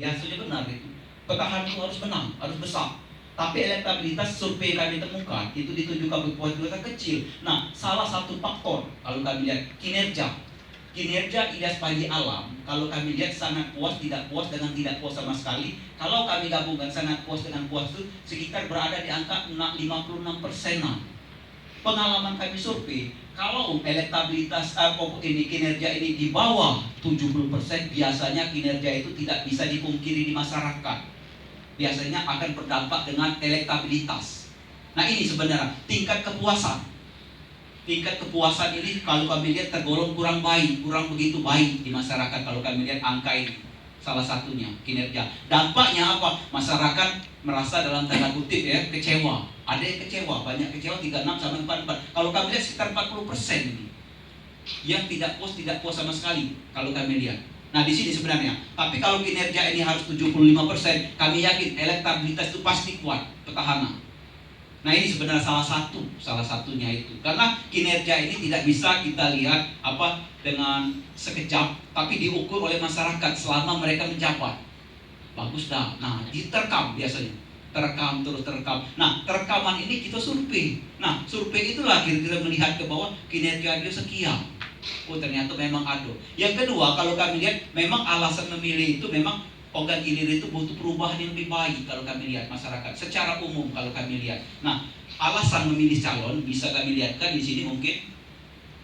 Biasanya benar itu. Petahana itu harus menang, harus besar. Tapi elektabilitas survei kami temukan itu di 7 kabupaten kecil. Nah, salah satu faktor kalau kami lihat kinerja Ilyas Panji Alam, kalau kami lihat sangat puas, tidak puas, dengan tidak puas sama sekali. Kalau kami gabungkan sangat puas dengan puas itu sekitar berada di angka 56%. Pengalaman kami survei, kalau elektabilitas ini kinerja ini di bawah 70%, biasanya kinerja itu tidak bisa dipungkiri di masyarakat. Biasanya akan berdampak dengan elektabilitas. Nah, ini sebenarnya tingkat kepuasan. Tingkat kepuasan ini kalau kami lihat tergolong kurang baik, kurang begitu baik di masyarakat kalau kami lihat angka ini. Salah satunya kinerja. Dampaknya apa? Masyarakat merasa dalam tanda kutip ya kecewa. Ada yang kecewa, banyak kecewa 36 sampai 44. Kalau kami lihat sekitar 40% ini yang tidak puas sama sekali kalau kami lihat. Nah, di sini sebenarnya. Tapi kalau kinerja ini harus 75%, kami yakin elektabilitas itu pasti kuat petahana. Nah, ini sebenarnya salah satunya itu. Karena kinerja ini tidak bisa kita lihat dengan sekejap, tapi diukur oleh masyarakat selama mereka menjabat. Bagus dah. Nah, diterekam biasanya. Terus terekam. Nah, terekaman ini kita survei. Nah, survei itulah kira-kira melihat ke bawah kinerja dia sekian. Oh, ternyata memang ada. Yang kedua, kalau kami lihat memang alasan memilih itu memang organ hilir itu butuh perubahan yang lebih baik kalau kami lihat masyarakat secara umum kalau kami lihat. Nah, alasan memilih calon bisa kami lihatkan di sini mungkin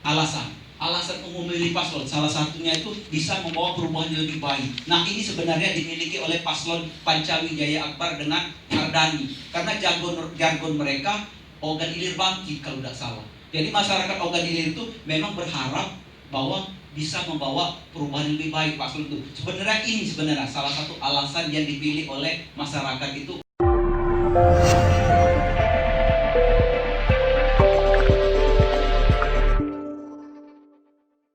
alasan umum memilih paslon salah satunya itu bisa membawa perubahan yang lebih baik. Nah, ini sebenarnya dimiliki oleh paslon Pancawijaya Akbar dengan Mardani karena jargon mereka organ hilir bangkit kalau tidak salah. Jadi masyarakat organ hilir itu memang berharap bahwa bisa membawa perubahan yang lebih baik paslon itu. Sebenarnya ini salah satu alasan yang dipilih oleh masyarakat itu.